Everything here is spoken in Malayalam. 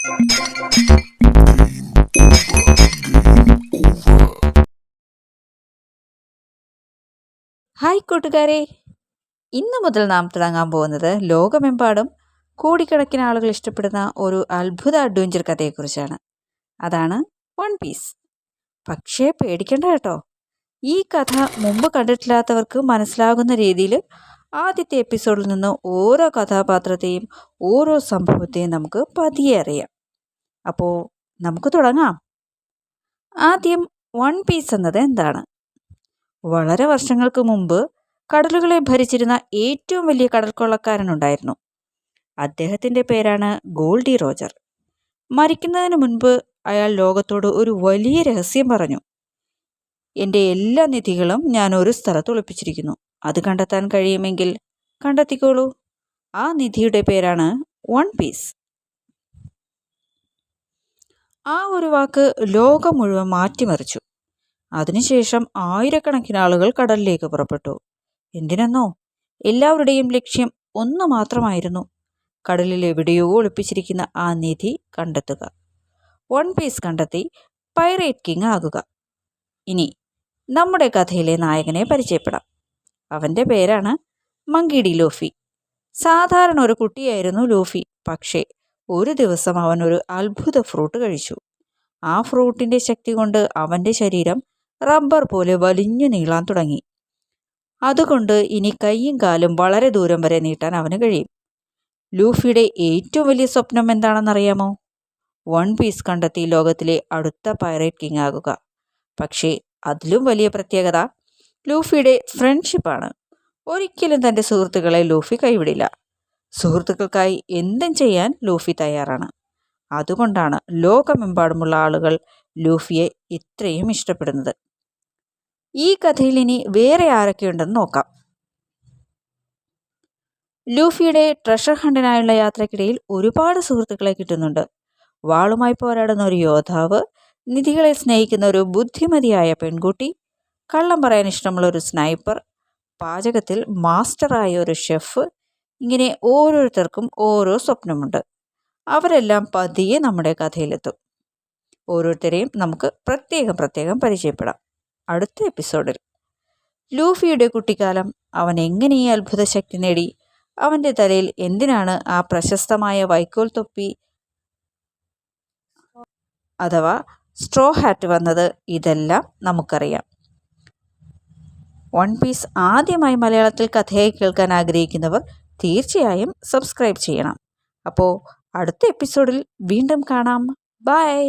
ഹായ് കൂട്ടുകാരെ, ഇന്നു മുതൽ നാം തുടങ്ങാൻ പോകുന്നത് ലോകമെമ്പാടും കോടിക്കണക്കിന് ആളുകൾ ഇഷ്ടപ്പെടുന്ന ഒരു അത്ഭുത അഡ്വഞ്ചർ കഥയെക്കുറിച്ചാണ്. അതാണ് വൺ പീസ്. പക്ഷേ പേടിക്കണ്ട കേട്ടോ. ഈ കഥ മുമ്പ് കണ്ടിട്ടില്ലാത്തവർക്ക് മനസ്സിലാകുന്ന രീതിയിൽ ആദ്യത്തെ എപ്പിസോഡിൽ നിന്ന് ഓരോ കഥാപാത്രത്തെയും ഓരോ സംഭവത്തെയും നമുക്ക് പതിയെ അറിയാം. അപ്പോൾ നമുക്ക് തുടങ്ങാം. ആദ്യം വൺ പീസ് എന്നത് എന്താണ്? വളരെ വർഷങ്ങൾക്ക് മുമ്പ് കടലുകളെ ഭരിച്ചിരുന്ന ഏറ്റവും വലിയ കടൽക്കൊള്ളക്കാരനുണ്ടായിരുന്നു. അദ്ദേഹത്തിൻ്റെ പേരാണ് ഗോൾഡി റോജർ. മരിക്കുന്നതിന് മുൻപ് അയാൾ ലോകത്തോട് ഒരു വലിയ രഹസ്യം പറഞ്ഞു. എൻ്റെ എല്ലാ നിധികളും ഞാൻ ഒരു സ്ഥലത്ത് ഒളിപ്പിച്ചിരിക്കുന്നു. അത് കണ്ടെത്താൻ കഴിയുമെങ്കിൽ കണ്ടെത്തിക്കോളൂ. ആ നിധിയുടെ പേരാണ് വൺ പീസ്. ആ ഒരു വാക്ക് ലോകം മുഴുവൻ മാറ്റിമറിച്ചു. അതിനുശേഷം ആയിരക്കണക്കിന് ആളുകൾ കടലിലേക്ക് പുറപ്പെട്ടു. എന്തിനെന്നോ? എല്ലാവരുടെയും ലക്ഷ്യം ഒന്ന് മാത്രമായിരുന്നു: കടലിൽ എവിടെയോ ഒളിപ്പിച്ചിരിക്കുന്ന ആ നിധി കണ്ടെത്തുക. വൺ പീസ് കണ്ടെത്തി പൈറേറ്റ് കിങ് ആകുക. ഇനി നമ്മുടെ കഥയിലെ നായകനെ പരിചയപ്പെടാം. അവൻ്റെ പേരാണ് മങ്കി ഡി. ലൂഫി. സാധാരണ ഒരു കുട്ടിയായിരുന്നു ലൂഫി. പക്ഷേ ഒരു ദിവസം അവൻ ഒരു അത്ഭുത ഫ്രൂട്ട് കഴിച്ചു. ആ ഫ്രൂട്ടിൻ്റെ ശക്തി കൊണ്ട് അവൻ്റെ ശരീരം റബ്ബർ പോലെ വലിഞ്ഞു നീളാൻ തുടങ്ങി. അതുകൊണ്ട് ഇനി കൈയും കാലും വളരെ ദൂരം വരെ നീട്ടാൻ അവന് കഴിയും. ലൂഫിയുടെ ഏറ്റവും വലിയ സ്വപ്നം എന്താണെന്നറിയാമോ? വൺ പീസ് കണ്ടെത്തി ലോകത്തിലെ അടുത്ത പൈറേറ്റ് കിങ് ആകുക. പക്ഷേ അതിലും വലിയ പ്രത്യേകത ലൂഫിയുടെ ഫ്രണ്ട്ഷിപ്പാണ്. ഒരിക്കലും തൻ്റെ സുഹൃത്തുക്കളെ ലൂഫി കൈവിടില്ല. സുഹൃത്തുക്കൾക്കായി എന്തും ചെയ്യാൻ ലൂഫി തയ്യാറാണ്. അതുകൊണ്ടാണ് ലോകമെമ്പാടുമുള്ള ആളുകൾ ലൂഫിയെ ഇത്രയും ഇഷ്ടപ്പെടുന്നത്. ഈ കഥയിൽ ഇനി വേറെ ആരൊക്കെയുണ്ടെന്ന് നോക്കാം. ലൂഫിയുടെ ട്രഷർ ഹണ്ടിനായുള്ള യാത്രക്കിടയിൽ ഒരുപാട് സുഹൃത്തുക്കളെ കിട്ടുന്നുണ്ട്. വാളുമായി പോരാടുന്ന ഒരു യോദ്ധാവ്, നിധികളെ സ്നേഹിക്കുന്ന ഒരു ബുദ്ധിമതിയായ പെൺകുട്ടി, കള്ളം പറയാൻ ഇഷ്ടമുള്ള ഒരു സ്നൈപ്പർ, പാചകത്തിൽ മാസ്റ്ററായ ഒരു ഷെഫ്. ഇങ്ങനെ ഓരോരുത്തർക്കും ഓരോ സ്വപ്നമുണ്ട്. അവരെല്ലാം പതിയെ നമ്മുടെ കഥയിലെത്തും. ഓരോരുത്തരെയും നമുക്ക് പ്രത്യേകം പരിചയപ്പെടാം അടുത്ത എപ്പിസോഡിൽ. ലൂഫിയുടെ കുട്ടിക്കാലം, അവൻ എങ്ങനെ ഈ അത്ഭുത ശക്തി നേടി, അവൻ്റെ തലയിൽ എന്തിനാണ് ആ പ്രശസ്തമായ വൈക്കോൽ തൊപ്പി അഥവാ സ്ട്രോ ഹാറ്റ് വന്നത്, ഇതെല്ലാം നമുക്കറിയാം. വൺ പീസ് ആദ്യമായി മലയാളത്തിൽ കഥയായി കേൾക്കാൻ ആഗ്രഹിക്കുന്നവർ തീർച്ചയായും സബ്സ്ക്രൈബ് ചെയ്യണം. അപ്പോൾ അടുത്ത എപ്പിസോഡിൽ വീണ്ടും കാണാം. ബൈ.